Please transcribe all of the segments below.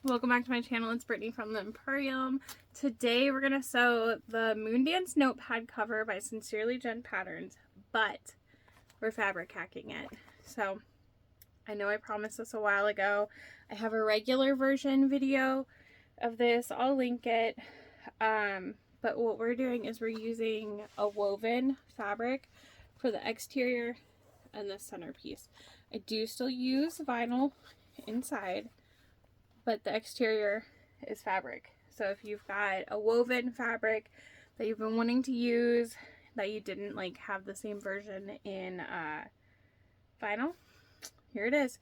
Welcome back to my channel. It's Brittany from the Empurrium. Today we're going to sew the Moondance Notepad cover by Sincerely Jen Patterns, but we're fabric hacking it. So I know I promised this a while ago. I have a regular version video of this. I'll link it. But what we're doing is we're using a woven fabric for the exterior and the centerpiece. I do still use vinyl inside, but the exterior is fabric. So if you've got a woven fabric that you've been wanting to use that you didn't like have the same version in vinyl, here it is.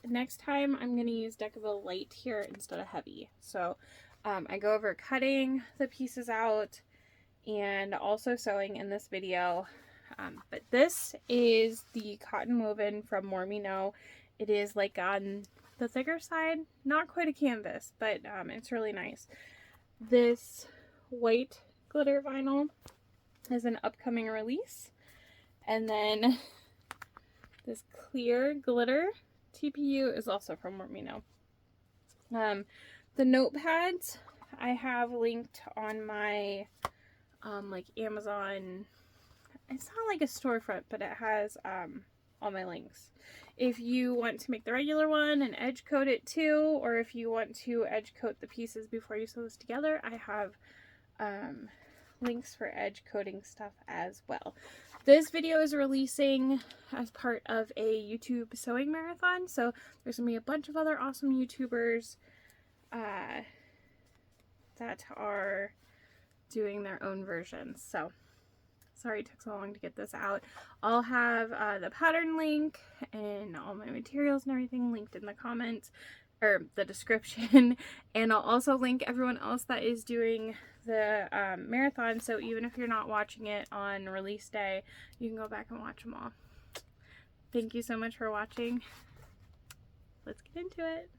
Next time I'm going to use Decaville Light here instead of heavy. So I go over cutting the pieces out and also sewing in this video. But this is the cotton woven from More Me Know. It is like on the thicker side, not quite a canvas, but it's really nice. This white glitter vinyl is an upcoming release. And then this clear glitter TPU is also from More Me Know. The notepads I have linked on my like Amazon. It's not like a storefront, but it has all my links. If you want to make the regular one and edge coat it too, or if you want to edge coat the pieces before you sew this together, I have links for edge coating stuff as well. This video is releasing as part of a YouTube sewing marathon, so there's gonna be a bunch of other awesome YouTubers that are doing their own versions. So sorry it took so long to get this out. I'll have the pattern link and all my materials and everything linked in the comments or the description, and I'll also link everyone else that is doing the marathon, so even if you're not watching it on release day, you can go back and watch them all. Thank you so much for watching. Let's get into it.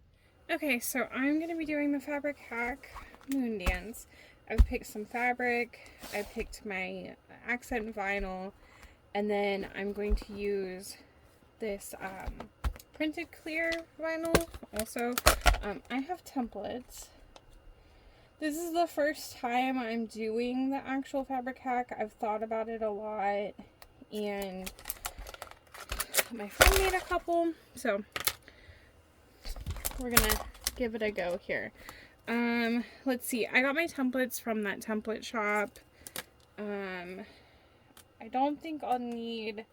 Okay, so I'm going to be doing the fabric hack Moondance. I've picked some fabric, I picked my accent vinyl, and then I'm going to use this printed clear vinyl also. I have templates. This is the first time I'm doing the actual fabric hack. I've thought about it a lot, and my friend made a couple, so we're gonna give it a go here. Let's see, I got my templates from that template shop. I don't think I'll need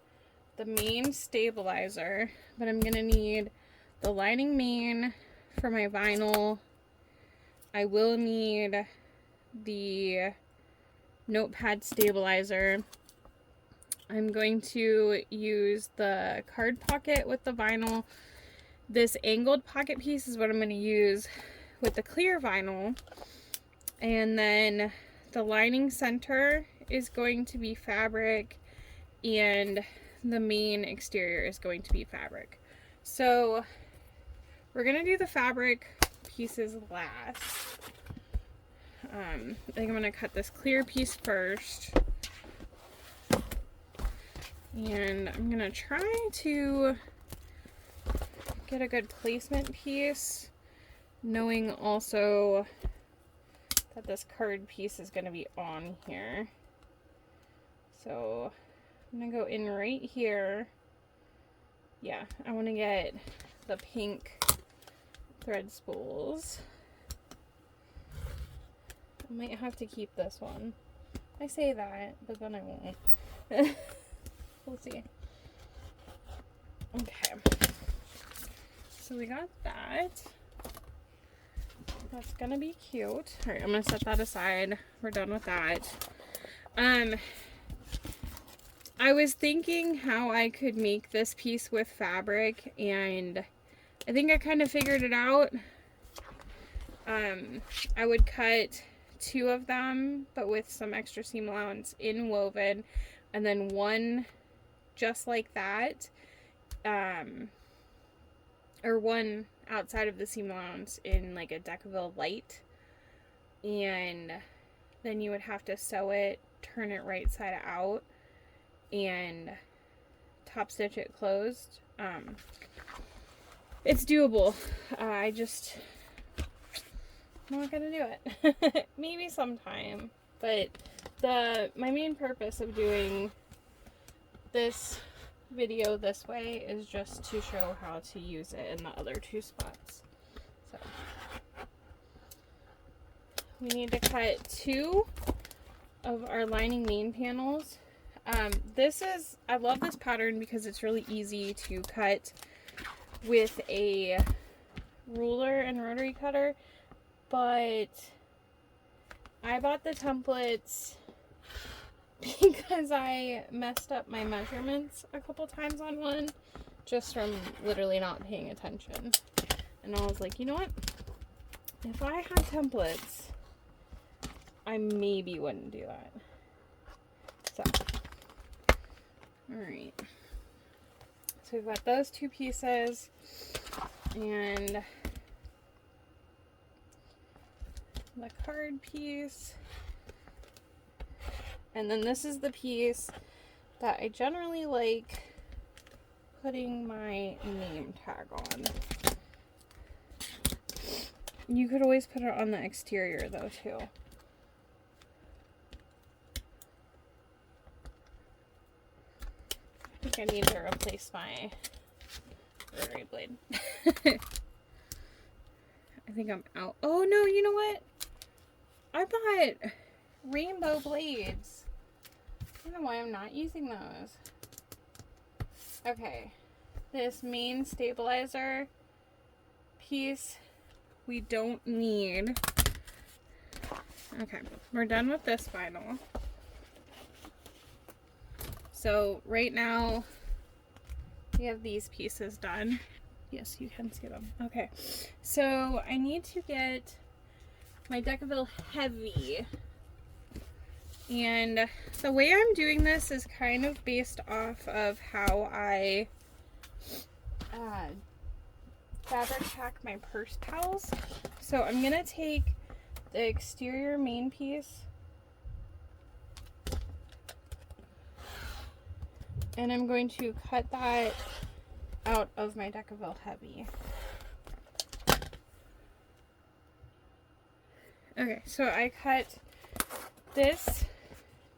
the main stabilizer, but I'm gonna need the lining main for my vinyl. I will need the notepad stabilizer. I'm going to use the card pocket with the vinyl. This angled pocket piece is what I'm going to use with the clear vinyl. And then the lining center is going to be fabric, and the main exterior is going to be fabric. So we're going to do the fabric pieces last. I think I'm going to cut this clear piece first. And I'm going to try to get a good placement piece, knowing also that this card piece is going to be on here. So I'm going to go in right here. Yeah, I want to get the pink thread spools. I might have to keep this one. I say that, but then I won't. We'll see. Okay. So we got that. That's gonna be cute. Alright, I'm gonna set that aside. We're done with that. I was thinking how I could make this piece with fabric, and I think I kind of figured it out. I would cut 2 of them, but with some extra seam allowance in woven, and then one just like that, or one outside of the seam allowance in like a Decaville Light, and then you would have to sew it, turn it right side out, and top stitch it closed. it's doable. I just not gonna do it. Maybe sometime, but my main purpose of doing this video this way is just to show how to use it in the other two spots. So we need to cut 2 of our lining main panels. I love this pattern because it's really easy to cut with a ruler and rotary cutter, but I bought the templates because I messed up my measurements a couple times on one just from literally not paying attention. And I was like, you know what? If I had templates, I maybe wouldn't do that. So, alright. So we've got those 2 pieces and the card piece. And then this is the piece that I generally like putting my name tag on. You could always put it on the exterior though too. I think I need to replace my rotary blade. I think I'm out. Oh no, you know what? I bought rainbow blades. I don't know why I'm not using those. Okay, this main stabilizer piece we don't need. Okay, we're done with this vinyl. So right now we have these pieces done. Yes, you can see them. Okay, so I need to get my Decaville Heavy. And the way I'm doing this is kind of based off of how I fabric pack my purse pals. So I'm going to take the exterior main piece and I'm going to cut that out of my Decaville Heavy. Okay, so I cut this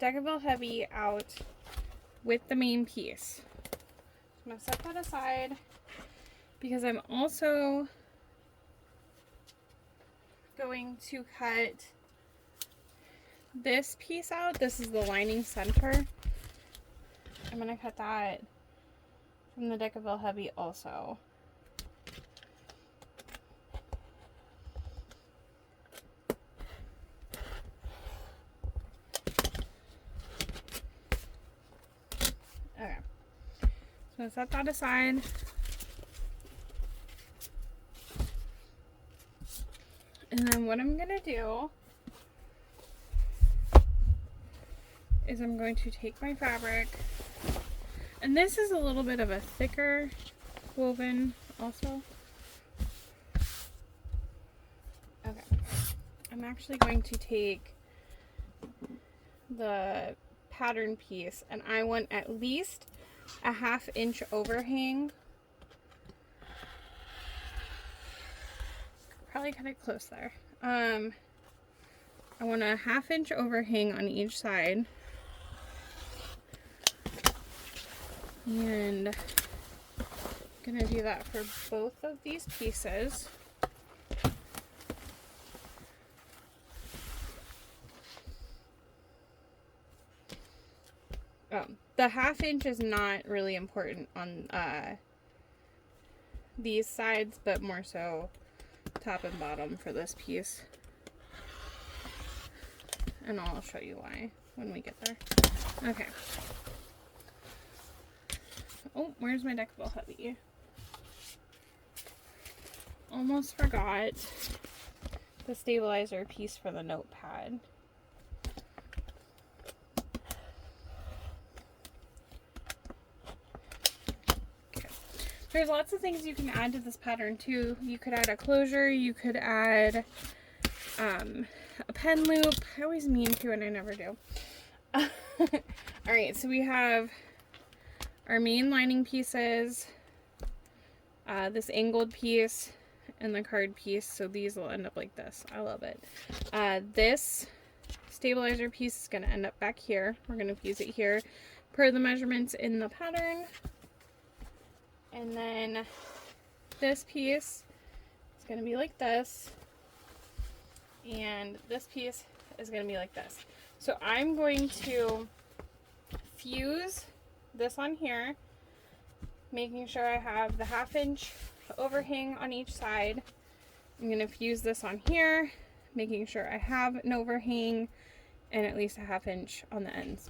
Decaville Heavy out with the main piece. I'm going to set that aside because I'm also going to cut this piece out. This is the lining center. I'm going to cut that from the Decaville Heavy also. Okay, so set that aside. And then what I'm gonna do is I'm going to take my fabric, and this is a little bit of a thicker woven also. Okay, I'm actually going to take the pattern piece and I want at least a 1/2 inch overhang. Probably cut it close there. I want a 1/2 inch overhang on each side. And I'm gonna do that for both of these pieces. The 1/2 inch is not really important on these sides, but more so top and bottom for this piece. And I'll show you why when we get there. Okay. Oh, where's my Decaville Heavy? Almost forgot the stabilizer piece for the notepad. Okay. There's lots of things you can add to this pattern too. You could add a closure, you could add a pen loop. I always mean to and I never do. Alright, so we have our main lining pieces, this angled piece and the card piece, so these will end up like this. I love it. This stabilizer piece is going to end up back here. We're going to fuse it here per the measurements in the pattern. And then this piece is going to be like this, and this piece is going to be like this. So I'm going to fuse this on here, making sure I have the 1/2 inch overhang on each side. I'm going to fuse this on here, making sure I have an overhang and at least a 1/2 inch on the ends.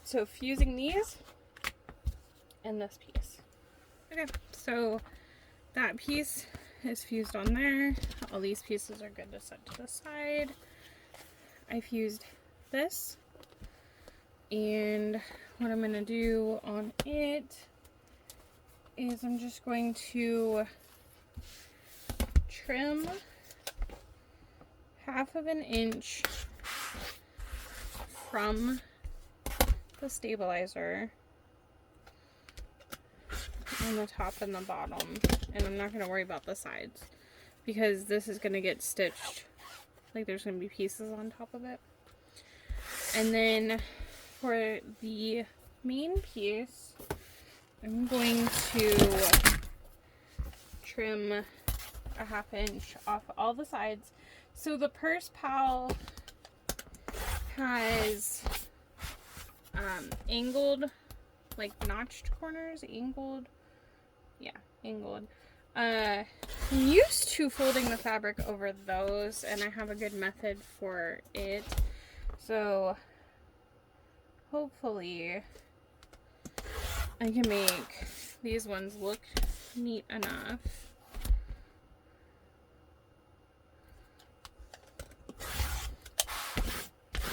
So fusing these and this piece. Okay, so that piece is fused on there. All these pieces are good to set to the side. I fused this, and what I'm going to do on it is I'm just going to trim 1/2 inch from the stabilizer on the top and the bottom, and I'm not going to worry about the sides because this is going to get stitched, like there's going to be pieces on top of it. And then for the main piece, I'm going to trim a 1/2 inch off all the sides. So the purse pal has angled, like notched corners, angled. I'm used to folding the fabric over those, and I have a good method for it. So hopefully I can make these ones look neat enough.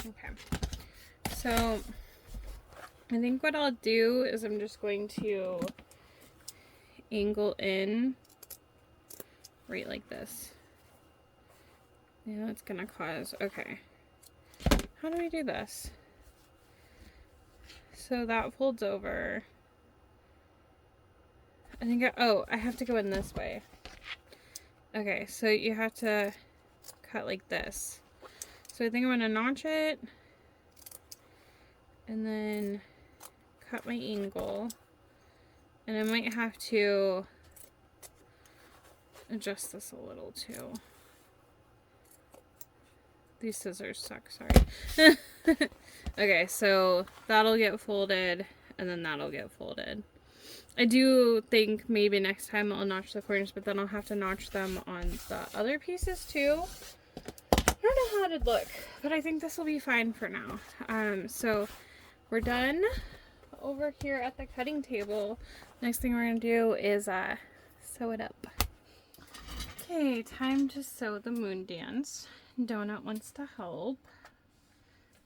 Okay, so I think what I'll do is I'm just going to angle in right like this. Yeah, that's gonna cause, okay. How do we do this? So that folds over. I think, I have to go in this way. Okay, so you have to cut like this. So I think I'm gonna notch it and then cut my angle. And I might have to adjust this a little too. These scissors suck, sorry. Okay, so that'll get folded and then that'll get folded. I do think maybe next time I'll notch the corners, but then I'll have to notch them on the other pieces too. I don't know how it'd look, but I think this will be fine for now. So we're done over here at the cutting table. Next thing we're going to do is sew it up. Okay, time to sew the Moondance. Donut wants to help.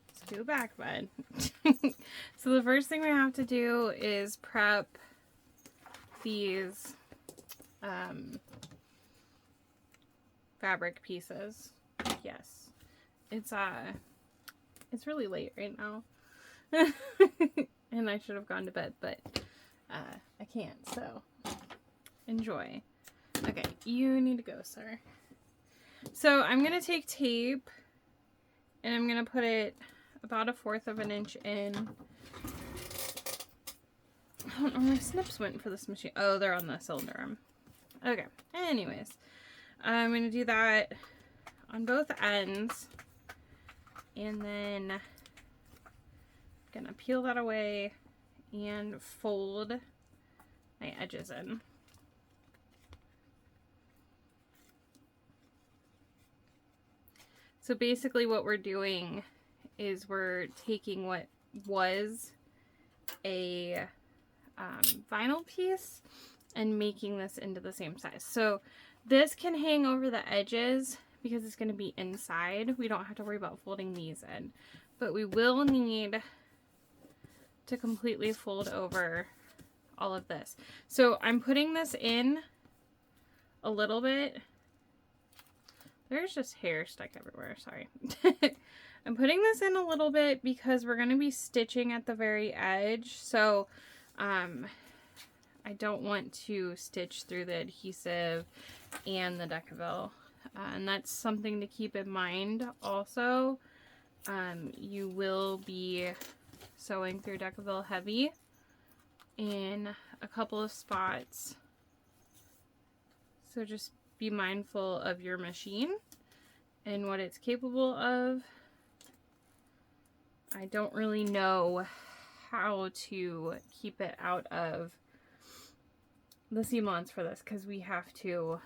Let's do a back bend. So the first thing we have to do is prep these fabric pieces. Yes, it's really late right now. And I should have gone to bed, but I can't, so enjoy. Okay, you need to go, sir. So I'm going to take tape and I'm going to put it about 1/4 inch in. I don't know where my snips went for this machine. Oh, they're on the cylinder arm. Okay, anyways, I'm going to do that on both ends, and then I'm going to peel that away and fold my edges in. So basically what we're doing is we're taking what was a vinyl piece and making this into the same size. So this can hang over the edges because it's going to be inside. We don't have to worry about folding these in, but we will need to completely fold over all of this. So I'm putting this in a little bit. There's just hair stuck everywhere, sorry. I'm putting this in a little bit because we're going to be stitching at the very edge. So I don't want to stitch through the adhesive and the Decaville. And that's something to keep in mind also. You will be sewing through Decaville heavy in a couple of spots. So just be mindful of your machine and what it's capable of. I don't really know how to keep it out of the seam-allowance for this because we have to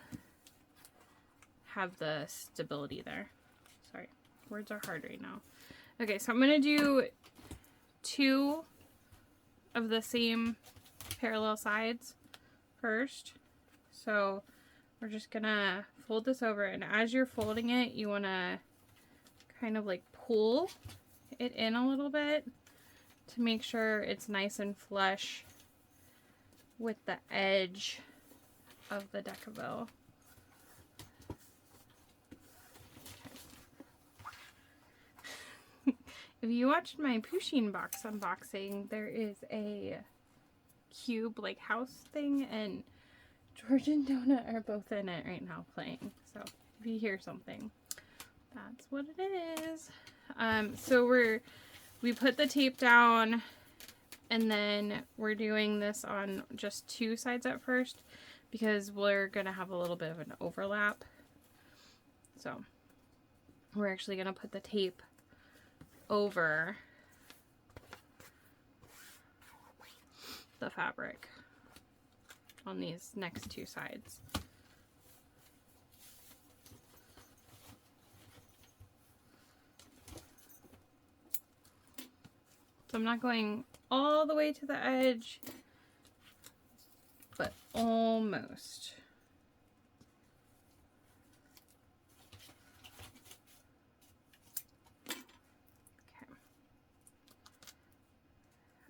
have the stability there. Sorry, words are hard right now. Okay, so I'm going to do 2 of the same parallel sides first. So we're just going to fold this over, and as you're folding it, you want to kind of like pull it in a little bit to make sure it's nice and flush with the edge of the Decaville. Okay. If you watched my Pusheen box unboxing, there is a cube like house thing, and George and Donut are both in it right now playing. So if you hear something, that's what it is. So we put the tape down, and then we're doing this on just 2 sides at first because we're gonna have a little bit of an overlap. So we're actually gonna put the tape over the fabric on these next 2 sides. So I'm not going all the way to the edge, but almost. Okay.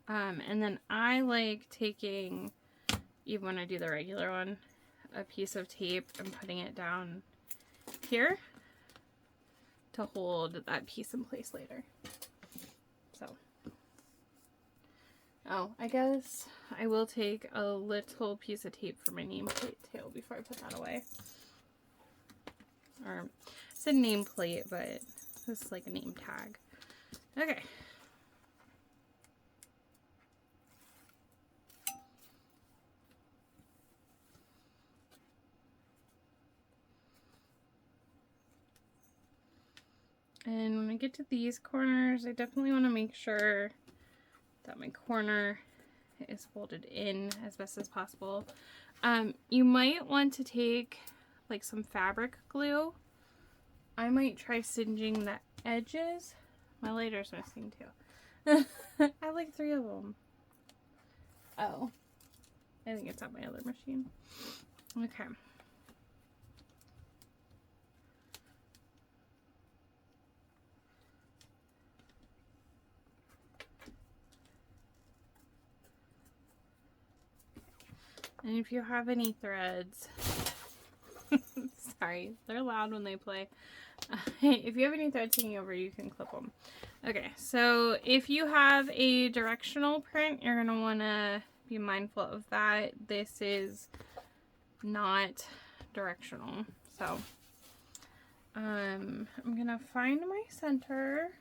And then I like taking, even when I do the regular one, a piece of tape and putting it down here to hold that piece in place later. So. Oh, I guess I will take a little piece of tape for my nameplate too before I put that away. Or, I said nameplate, but this is like a name tag. Okay. And when I get to these corners, I definitely want to make sure that my corner is folded in as best as possible. You might want to take like some fabric glue. I might try singeing the edges. My lighter's missing too. I have like 3 of them. Oh, I think it's at my other machine. Okay. And if you have any threads, sorry, they're loud when they play. If you have any threads hanging over, you can clip them. Okay, so if you have a directional print, you're going to want to be mindful of that. This is not directional. So I'm going to find my center.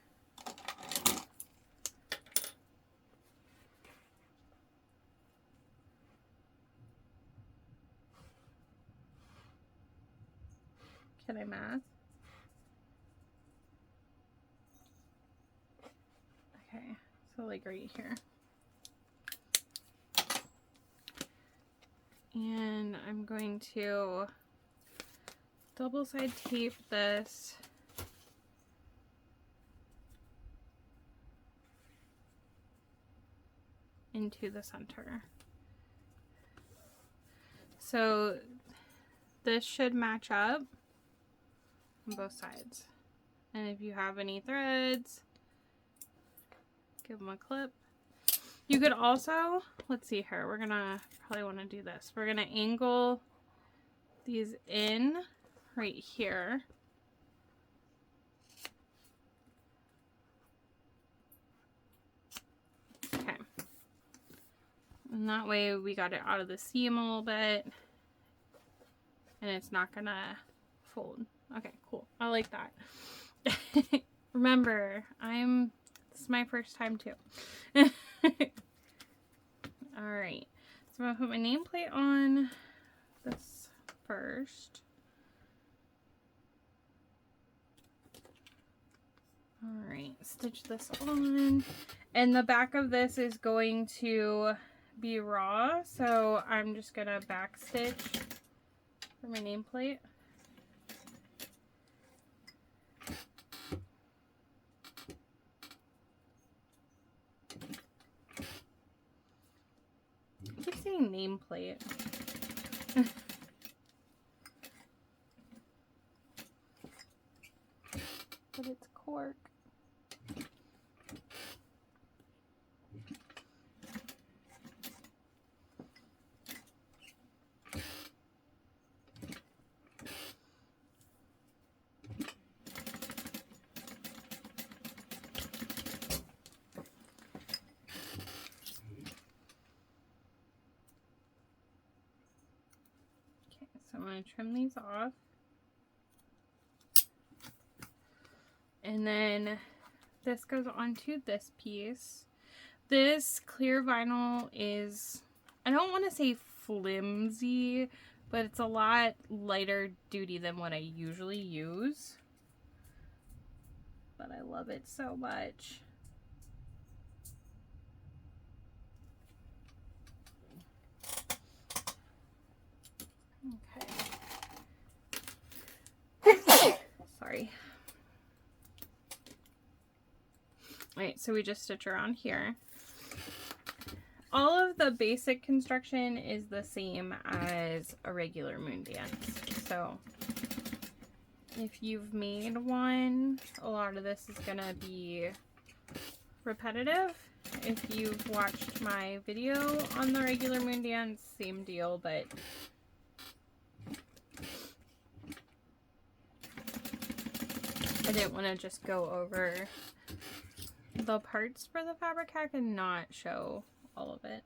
Can I math? Okay, so like right here. And I'm going to double side tape this into the center. So this should match up on both sides. And if you have any threads, give them a clip. You could also, let's see here, we're gonna probably want to do this. We're gonna angle these in right here. Okay. And that way we got it out of the seam a little bit. And it's not gonna fold. Okay, cool. I like that. Remember, this is my first time too. Alright. So I'm gonna put my nameplate on this first. Alright, stitch this on. And the back of this is going to be raw, so I'm just gonna back stitch for my nameplate. I keep saying nameplate. But it's cork. So I'm going to trim these off. And then this goes onto this piece. This clear vinyl is, I don't want to say flimsy, but it's a lot lighter duty than what I usually use. But I love it so much. Okay. Sorry. Alright, so we just stitch around here. All of the basic construction is the same as a regular Moondance. So if you've made one, a lot of this is going to be repetitive. If you've watched my video on the regular Moondance, same deal, but I didn't want to just go over the parts for the fabric hack and not show all of it.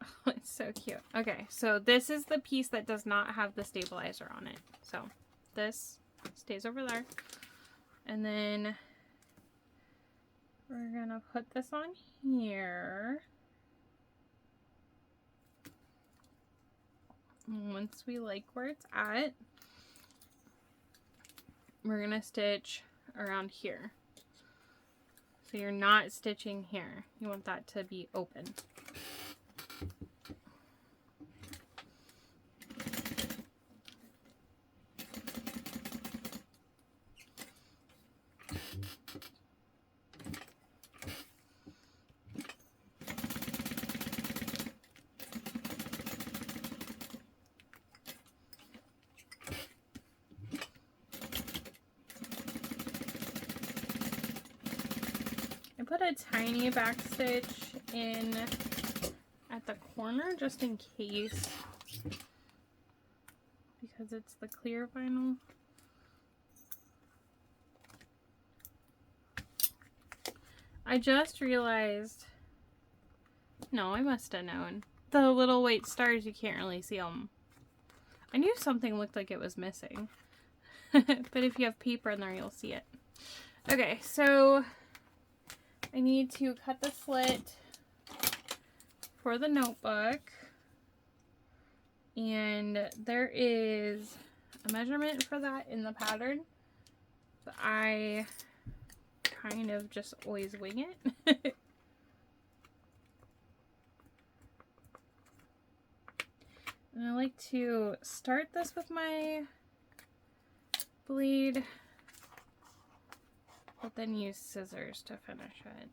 Oh, it's so cute. Okay, so this is the piece that does not have the stabilizer on it. So this stays over there. And then we're gonna put this on here. Once we like where it's at, we're gonna stitch around here. So you're not stitching here. You want that to be open. Put a tiny back stitch in at the corner just in case, because it's the clear vinyl. I just realized, no, I must have known. The little white stars, you can't really see them. I knew something looked like it was missing. But if you have paper in there, you'll see it. Okay, so I need to cut the slit for the notebook, and there is a measurement for that in the pattern, but I kind of just always wing it. And I like to start this with my blade, but then use scissors to finish it.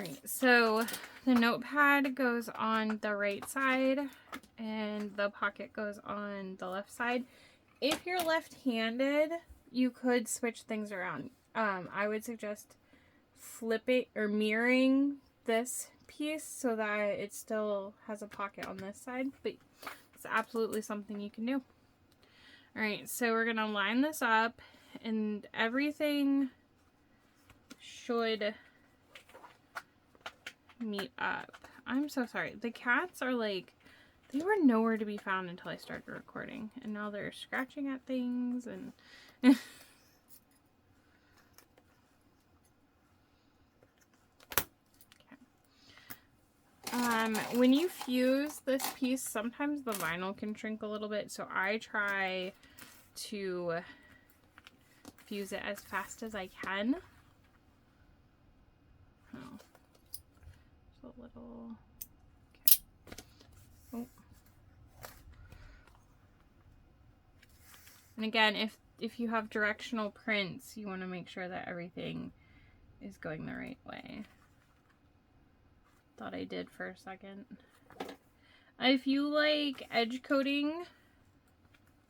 Alright, so the notepad goes on the right side and the pocket goes on the left side. If you're left-handed, you could switch things around. I would suggest flipping or mirroring this piece so that it still has a pocket on this side, but it's absolutely something you can do. Alright, so we're going to line this up and everything should meet up. I'm so sorry. The cats are like, they were nowhere to be found until I started recording, and now they're scratching at things and when you fuse this piece, sometimes the vinyl can shrink a little bit, so I try to fuse it as fast as I can. Oh, just a little. Okay. Oh. And again, if you have directional prints, you want to make sure that everything is going the right way. Thought I did for a second. If you like edge coating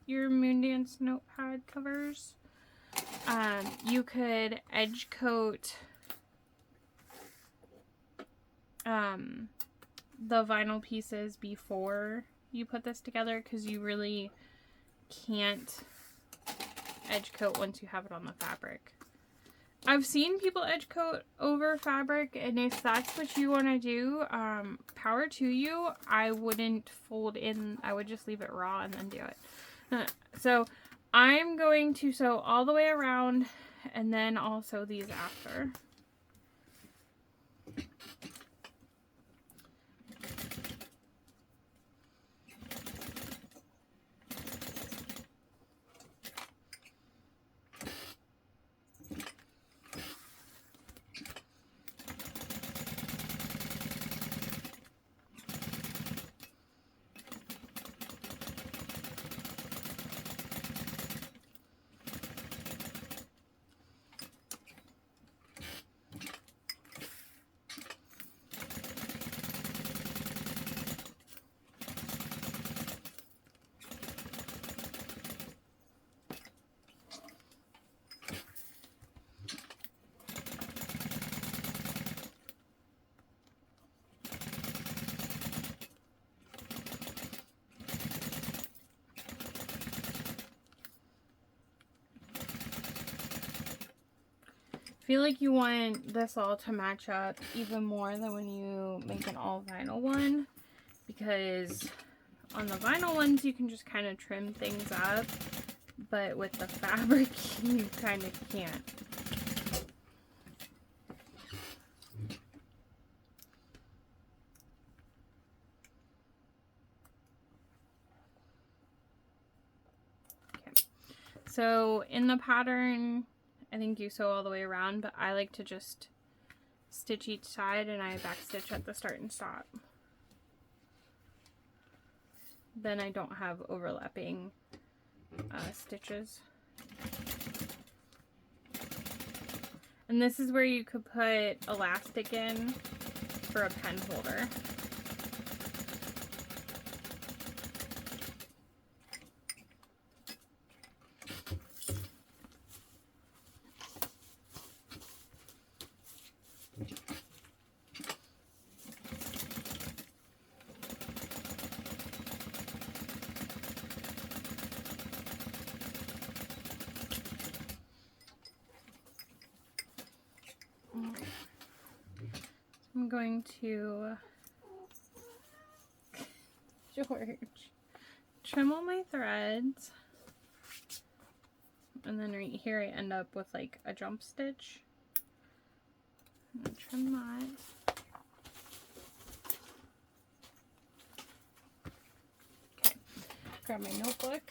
your Moondance Notepad covers, you could edge coat the vinyl pieces before you put this together, because you really can't edge coat once you have it on the fabric. I've seen people edge coat over fabric, and if that's what you want to do, power to you. I wouldn't fold in, I would just leave it raw and then do it. So I'm going to sew all the way around and then also these after. I feel like you want this all to match up even more than when you make an all vinyl one, because on the vinyl ones you can just kind of trim things up, but with the fabric you kind of can't. Okay, so in the pattern I think you sew all the way around, but I like to just stitch each side and I back stitch at the start and stop. Then I don't have overlapping stitches. And this is where you could put elastic in for a pen holder. I'm going to George trim all my threads, and then right here I end up with like a jump stitch. I'm gonna trim that. Okay, grab my notebook.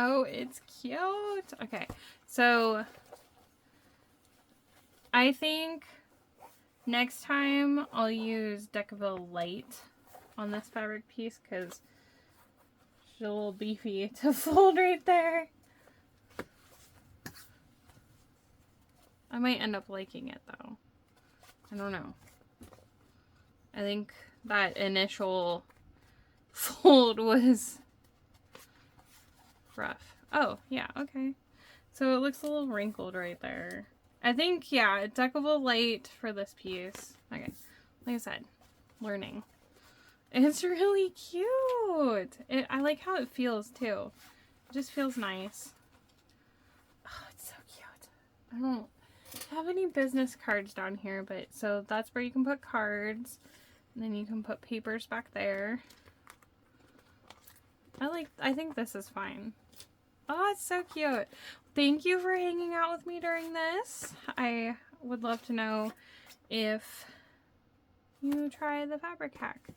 Oh, it's cute. Okay, so I think next time I'll use Decaville Light on this fabric piece because she's a little beefy to fold right there. I might end up liking it though. I don't know. I think that initial fold was rough. Oh, yeah, okay. So it looks a little wrinkled right there. I think, yeah, deckable light for this piece. Okay, like I said, learning. It's really cute. I like how it feels too. It just feels nice. Oh, it's so cute. I don't have any business cards down here, but so that's where you can put cards. And then you can put papers back there. I think this is fine. Oh, it's so cute. Thank you for hanging out with me during this. I would love to know if you try the fabric hack.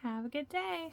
Have a good day.